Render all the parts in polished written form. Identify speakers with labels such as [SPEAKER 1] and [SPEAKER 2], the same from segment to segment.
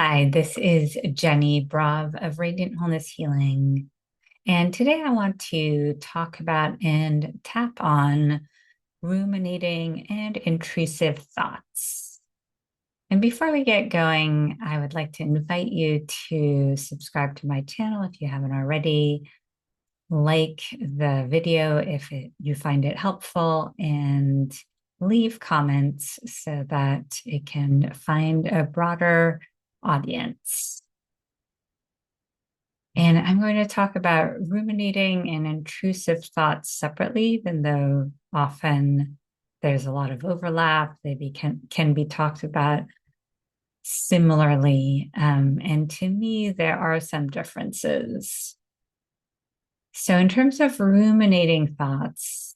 [SPEAKER 1] Hi, this is Jenny Brav of Radiant Wholeness Healing. And today I want to talk about and tap on ruminating and intrusive thoughts. And before we get going, I would like to invite you to subscribe to my channel if you haven't already, like the video if you find it helpful, and leave comments so that it can find a broader audience. And I'm going to talk about ruminating and intrusive thoughts separately, even though often there's a lot of overlap. Can be talked about similarly. And to me, there are some differences. So, in terms of ruminating thoughts,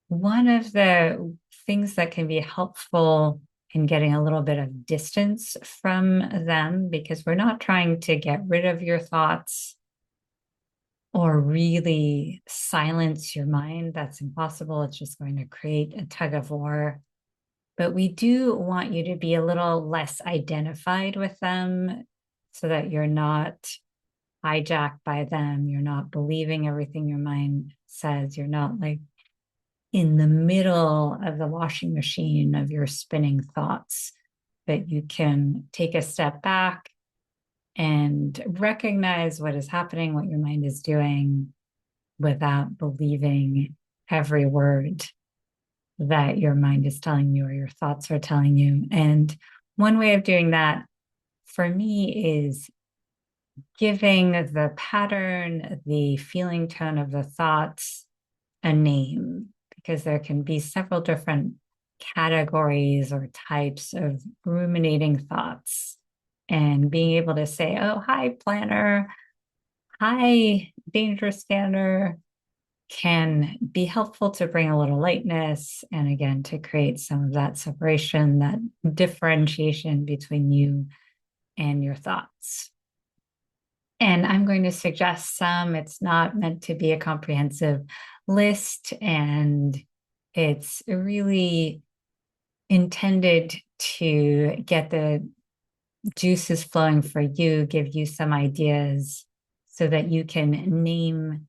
[SPEAKER 1] one of the things that can be helpful in getting a little bit of distance from them, because we're not trying to get rid of your thoughts or really silence your mind. That's impossible. It's just going to create a tug of war. But we do want you to be a little less identified with them so that you're not hijacked by them. You're not believing everything your mind says. You're not like in the middle of the washing machine of your spinning thoughts, that you can take a step back and recognize what is happening, what your mind is doing, without believing every word that your mind is telling you or your thoughts are telling you. And one way of doing that for me is giving the pattern, the feeling tone of the thoughts, a name, because there can be several different categories or types of ruminating thoughts. And being able to say, oh, hi, planner, hi, danger scanner, can be helpful to bring a little lightness and again to create some of that separation, that differentiation between you and your thoughts. And I'm going to suggest some. It's not meant to be a comprehensive list, and it's really intended to get the juices flowing for you, give you some ideas so that you can name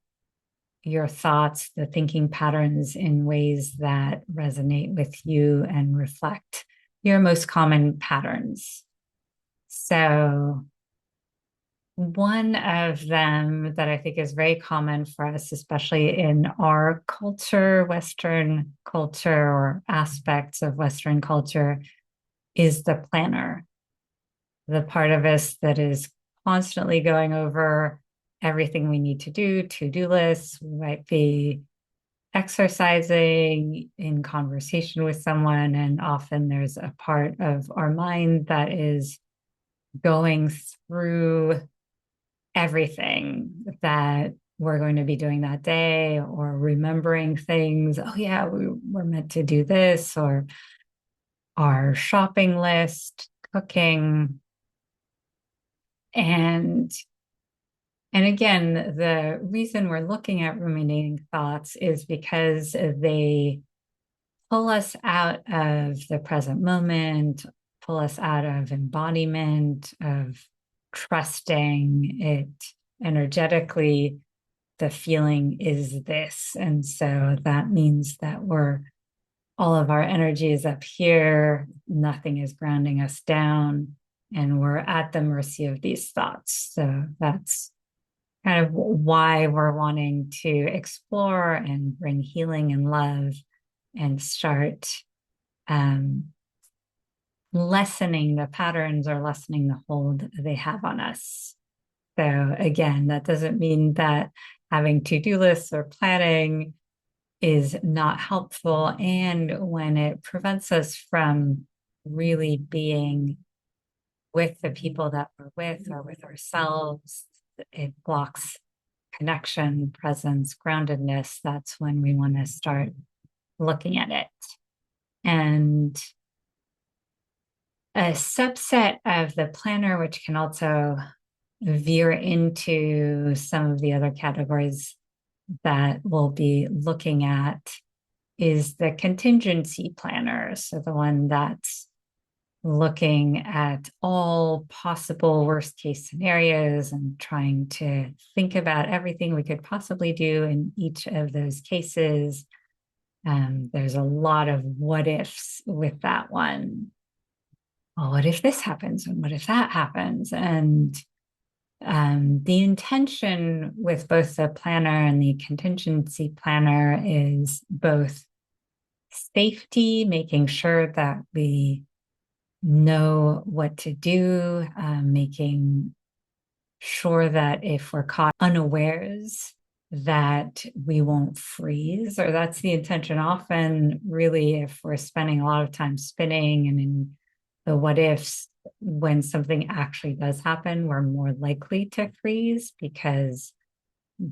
[SPEAKER 1] your thoughts, the thinking patterns in ways that resonate with you and reflect your most common patterns. So, one of them that I think is very common for us, especially in our culture, Western culture, or aspects of Western culture, is the planner, the part of us that is constantly going over everything we need to do, to-do lists. We might be exercising, in conversation with someone, and often there's a part of our mind that is going through everything that we're going to be doing that day, or remembering things. Oh yeah, we're meant to do this, or our shopping list, cooking. And again, the reason we're looking at ruminating thoughts is because they pull us out of the present moment, pull us out of embodiment, of trusting it energetically. The feeling is this. And so that means that all of our energy is up here, nothing is grounding us down, and we're at the mercy of these thoughts. So that's kind of why we're wanting to explore and bring healing and love and start lessening the patterns or lessening the hold they have on us. So again, that doesn't mean that having to-do lists or planning is not helpful. And when it prevents us from really being with the people that we're with or with ourselves, it blocks connection, presence, groundedness. That's when we want to start looking at it. And a subset of the planner, which can also veer into some of the other categories that we'll be looking at, is the contingency planner. So the one that's looking at all possible worst case scenarios and trying to think about everything we could possibly do in each of those cases. There's a lot of what ifs with that one. Well, what if this happens? And what if that happens? And the intention with both the planner and the contingency planner is both safety, making sure that we know what to do, making sure that if we're caught unawares, that we won't freeze, or that's the intention. Often, really, if we're spending a lot of time spinning and in the what ifs, when something actually does happen, we're more likely to freeze because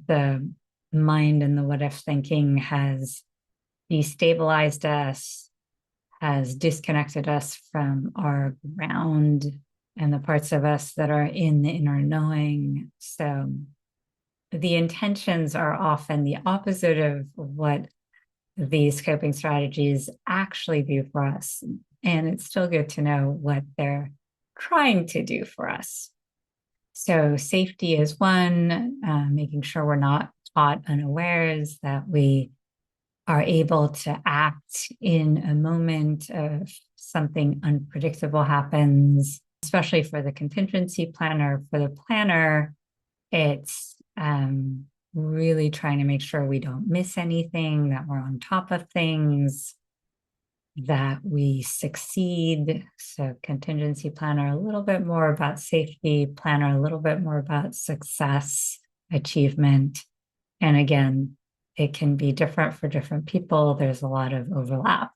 [SPEAKER 1] the mind and the what if thinking has destabilized us, has disconnected us from our ground and the parts of us that are in the inner knowing. So the intentions are often the opposite of what these coping strategies actually do for us. And it's still good to know what they're trying to do for us. So safety is one, making sure we're not caught unawares, that we are able to act in a moment of something unpredictable happens, especially for the contingency planner. For the planner, it's really trying to make sure we don't miss anything, that we're on top of things, that we succeed. So contingency planner, a little bit more about safety, planner, a little bit more about success, achievement. And again, it can be different for different people. There's a lot of overlap.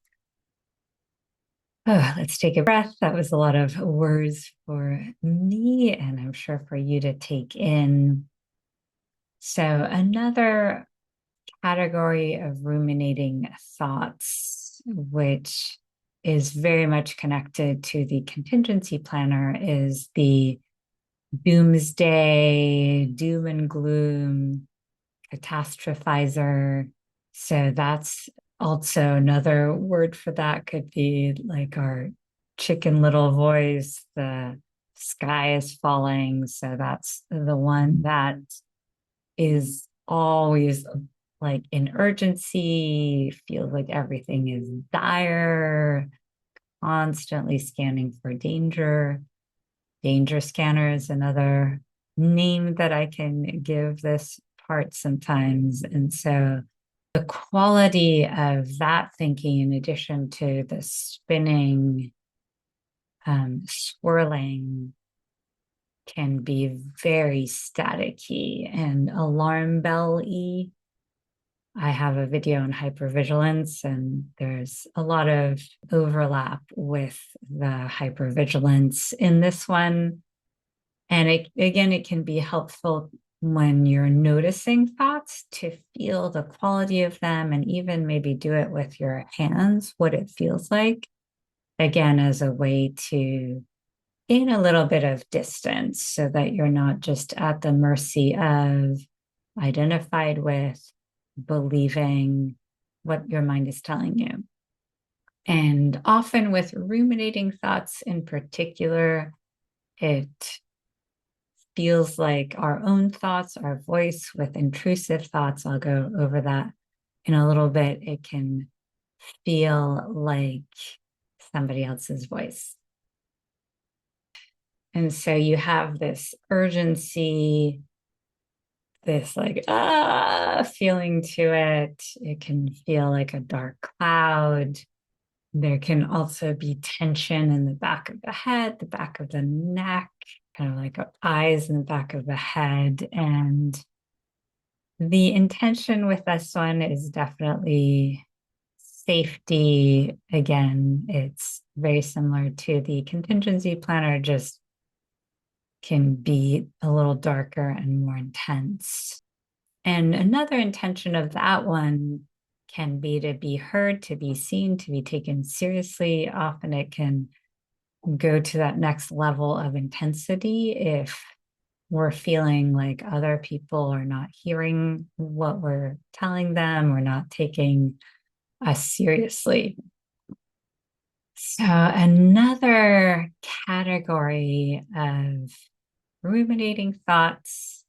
[SPEAKER 1] Oh, let's take a breath. That was a lot of words for me, and I'm sure for you to take in. So another category of ruminating thoughts, which is very much connected to the contingency planner, is the doomsday, doom and gloom, catastrophizer. So that's also another word for that, could be like our chicken little voice, the sky is falling. So that's the one that is always like in urgency, feels like everything is dire, constantly scanning for danger. Danger scanner is another name that I can give this part sometimes. And so the quality of that thinking, in addition to the spinning, swirling, can be very staticky and alarm bell-y. I have a video on hypervigilance, and there's a lot of overlap with the hypervigilance in this one. And it can be helpful when you're noticing thoughts to feel the quality of them and even maybe do it with your hands, what it feels like, again, as a way to gain a little bit of distance so that you're not just at the mercy of, identified with, believing what your mind is telling you. And often with ruminating thoughts in particular, it feels like our own thoughts, our voice. With intrusive thoughts, I'll go over that in a little bit. It can feel like somebody else's voice. And so you have this urgency, this like, feeling to it. It can feel like a dark cloud. There can also be tension in the back of the head, the back of the neck, kind of like eyes in the back of the head. And the intention with this one is definitely safety. Again, it's very similar to the contingency planner, just can be a little darker and more intense. And another intention of that one can be to be heard, to be seen, to be taken seriously. Often it can go to that next level of intensity if we're feeling like other people are not hearing what we're telling them or not taking us seriously. So another category of ruminating thoughts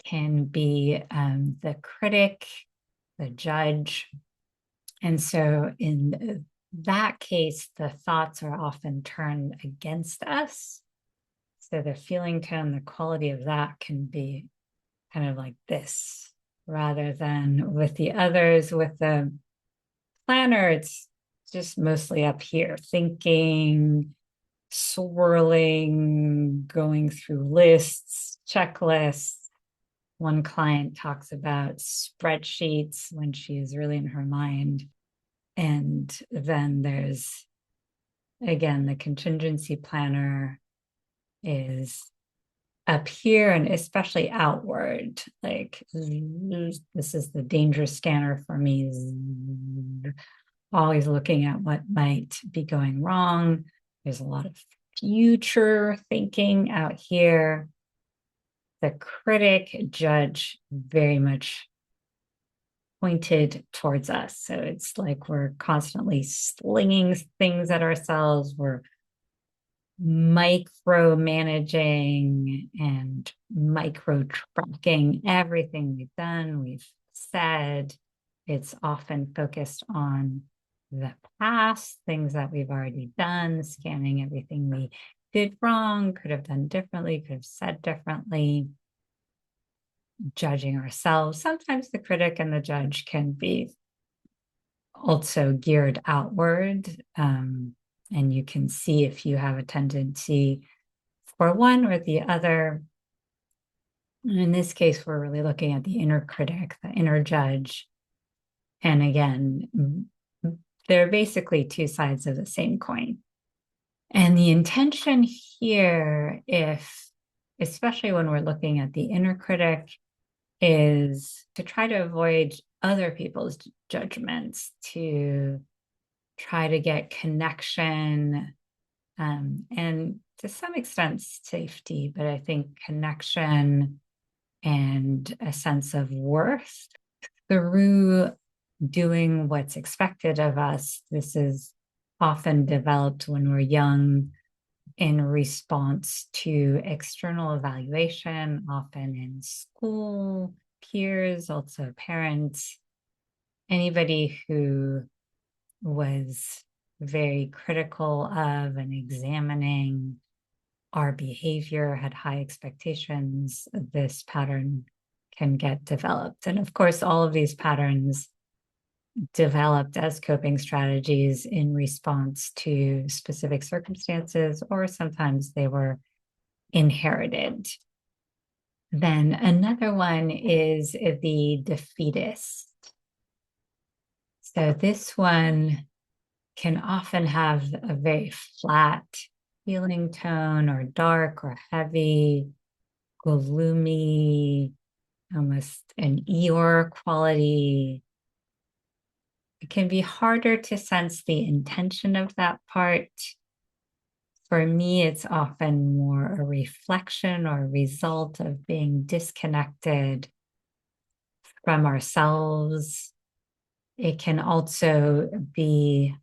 [SPEAKER 1] can be the critic, the judge. And so in that case, the thoughts are often turned against us. So the feeling tone, the quality of that can be kind of like this, rather than with the others. With the planner, it's just mostly up here, thinking, swirling, going through lists, checklists. One client talks about spreadsheets when she's really in her mind. And then there's, again, the contingency planner is up here and especially outward. Like, this is the danger scanner for me. Always looking at what might be going wrong. There's a lot of future thinking out here. The critic, judge, very much pointed towards us. So it's like we're constantly slinging things at ourselves. We're micromanaging and micro tracking everything we've done, we've said. It's often focused on the past, things that we've already done, scanning everything we did wrong, could have done differently, could have said differently, judging ourselves. Sometimes the critic and the judge can be also geared outward. And you can see if you have a tendency for one or the other. In this case, we're really looking at the inner critic, the inner judge. And again, they're basically two sides of the same coin. And the intention here, especially when we're looking at the inner critic, is to try to avoid other people's judgments, to try to get connection, and to some extent safety, but I think connection and a sense of worth through doing what's expected of us. This is often developed when we're young in response to external evaluation, often in school, peers, also parents, anybody who was very critical of and examining our behavior, had high expectations. This pattern can get developed. And of course, all of these patterns developed as coping strategies in response to specific circumstances, or sometimes they were inherited. Then another one is the defeatist. So this one can often have a very flat feeling tone, or dark or heavy, gloomy, almost an Eeyore quality. It can be harder to sense the intention of that part. For me, it's often more a reflection or a result of being disconnected from ourselves. It can also be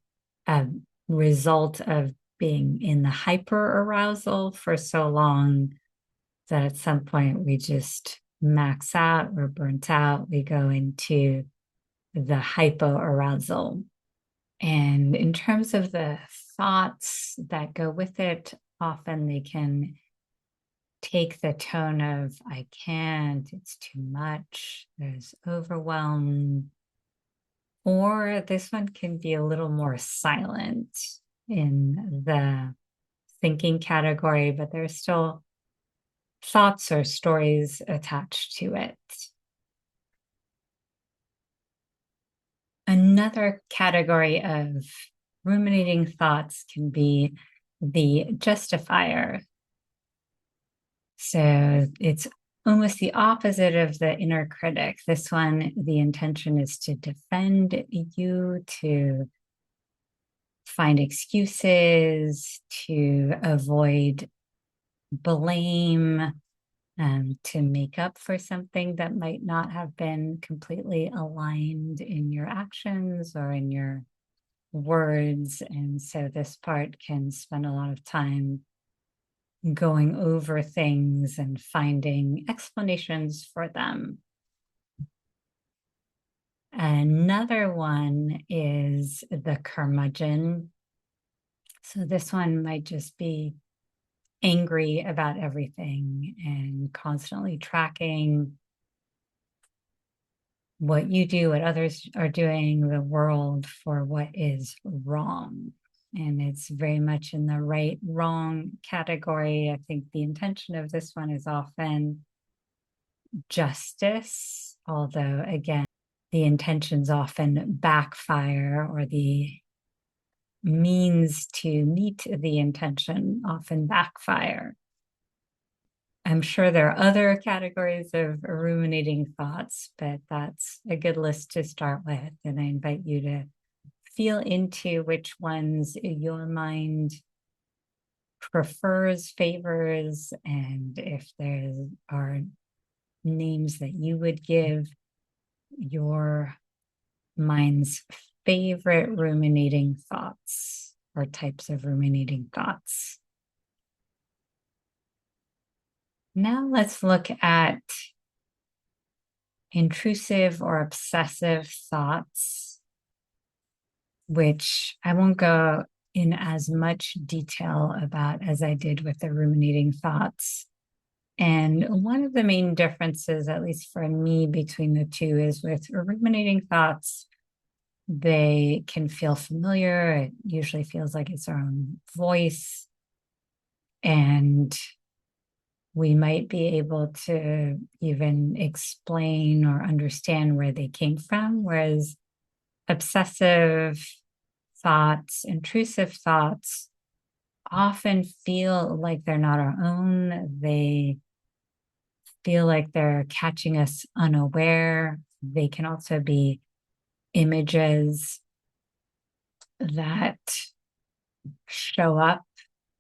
[SPEAKER 1] a result of being in the hyper arousal for so long that at some point we just max out, we're burnt out, we go into the hypo arousal. And in terms of the thoughts that go with it, often they can take the tone of, I can't, it's too much, there's overwhelm. Or this one can be a little more silent in the thinking category, but there's still thoughts or stories attached to it. Another category of ruminating thoughts can be the justifier. So it's almost the opposite of the inner critic. This one, the intention is to defend you, to find excuses, to avoid blame, to make up for something that might not have been completely aligned in your actions or in your words. And so this part can spend a lot of time going over things and finding explanations for them. Another one is the curmudgeon. So this one might just be angry about everything and constantly tracking what you do, what others are doing, the world for what is wrong. And it's very much in the right, wrong category. I think the intention of this one is often justice, although again, the intentions often backfire, or the means to meet the intention often backfire. I'm sure there are other categories of ruminating thoughts, but that's a good list to start with. And I invite you to feel into which ones your mind prefers, favors, and if there are names that you would give your mind's favorite ruminating thoughts or types of ruminating thoughts. Now let's look at intrusive or obsessive thoughts, which I won't go in as much detail about as I did with the ruminating thoughts. And one of the main differences, at least for me, between the two is with ruminating thoughts, they can feel familiar. It usually feels like it's our own voice. And we might be able to even explain or understand where they came from. Whereas obsessive thoughts, intrusive thoughts, often feel like they're not our own. They feel like they're catching us unaware. They can also be images that show up,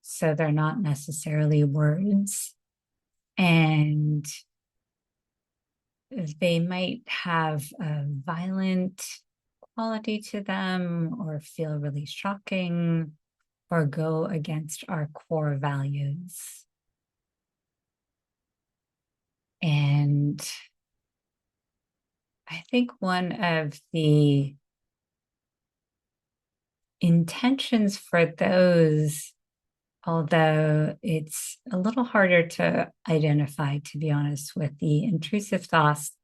[SPEAKER 1] so they're not necessarily words. And they might have a violent quality to them, or feel really shocking, or go against our core values. And I think one of the intentions for those, although it's a little harder to identify, to be honest, with the intrusive thoughts,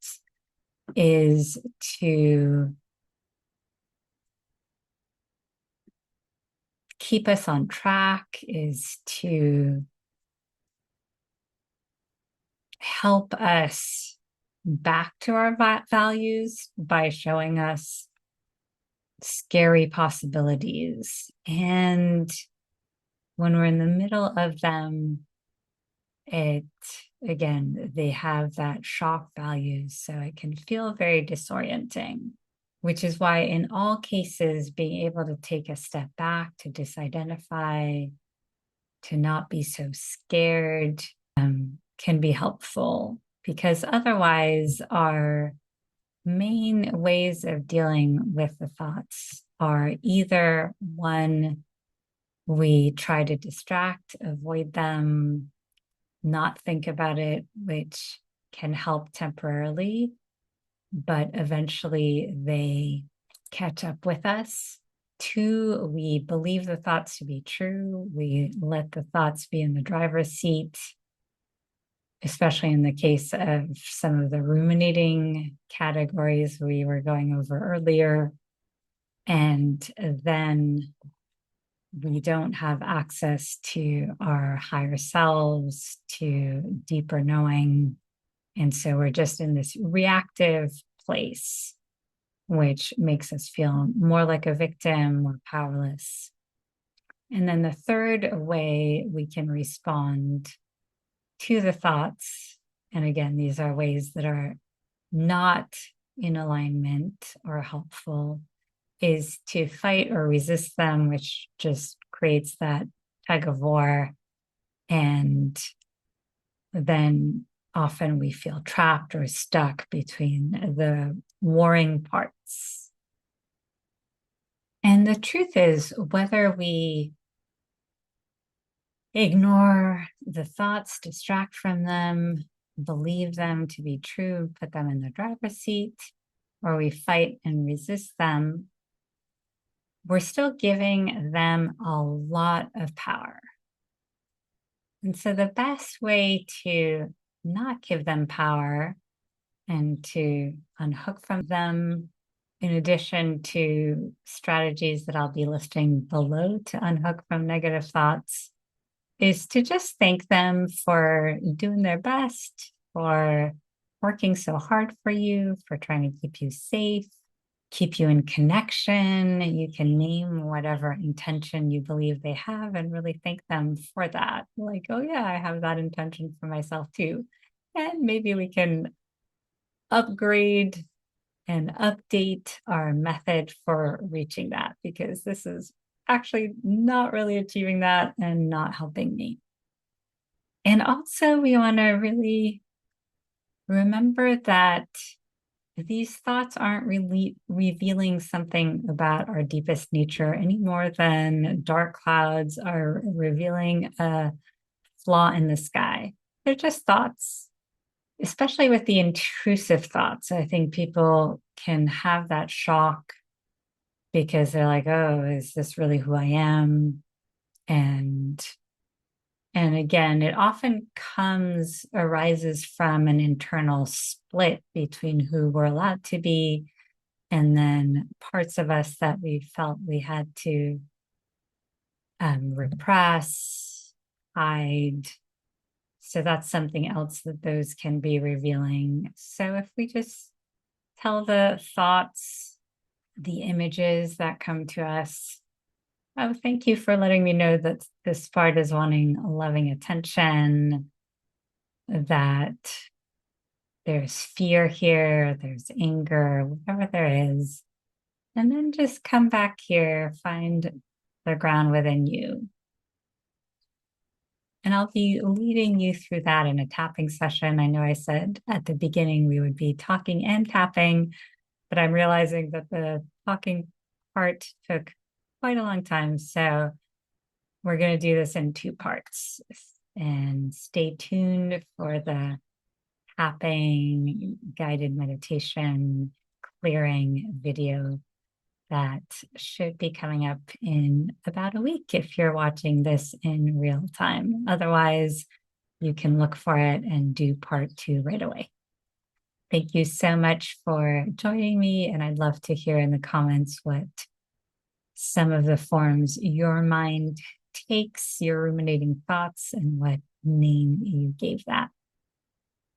[SPEAKER 1] is to keep us on track, is to help us back to our values by showing us scary possibilities. And when we're in the middle of them, again, they have that shock value, so it can feel very disorienting, which is why in all cases, being able to take a step back, to disidentify, to not be so scared, can be helpful, because otherwise our main ways of dealing with the thoughts are either one, we try to distract, avoid them, not think about it, which can help temporarily, but eventually they catch up with us. Two, we believe the thoughts to be true. We let the thoughts be in the driver's seat, especially in the case of some of the ruminating categories we were going over earlier. And then we don't have access to our higher selves, to deeper knowing. And so we're just in this reactive place, which makes us feel more like a victim or powerless. And then the third way we can respond to the thoughts, and again, these are ways that are not in alignment or helpful, is to fight or resist them, which just creates that tug of war. And then often we feel trapped or stuck between the warring parts. And the truth is, whether we ignore the thoughts, distract from them, believe them to be true, put them in the driver's seat, or we fight and resist them, we're still giving them a lot of power. And so the best way to not give them power and to unhook from them, in addition to strategies that I'll be listing below to unhook from negative thoughts, is to just thank them for doing their best, for working so hard for you, for trying to keep you safe, keep you in connection. You can name whatever intention you believe they have and really thank them for that. Like, oh, yeah, I have that intention for myself too. And maybe we can upgrade and update our method for reaching that, because this is actually not really achieving that and not helping me. And also, we want to really remember that these thoughts aren't really revealing something about our deepest nature any more than dark clouds are revealing a flaw in the sky. They're just thoughts, especially with the intrusive thoughts. I think people can have that shock because they're like, oh, is this really who I am? And again, it often arises from an internal split between who we're allowed to be and then parts of us that we felt we had to repress, hide. So that's something else that those can be revealing. So if we just tell the thoughts, the images that come to us, oh, thank you for letting me know that this part is wanting loving attention, that there's fear here, there's anger, whatever there is. And then just come back here, find the ground within you. And I'll be leading you through that in a tapping session. I know I said at the beginning we would be talking and tapping, but I'm realizing that the talking part took quite a long time. So we're going to do this in 2 parts. And stay tuned for the tapping, guided meditation, clearing video that should be coming up in about a week if you're watching this in real time. Otherwise, you can look for it and do part 2 right away. Thank you so much for joining me, and I'd love to hear in the comments what some of the forms your mind takes, your ruminating thoughts, and what name you gave that.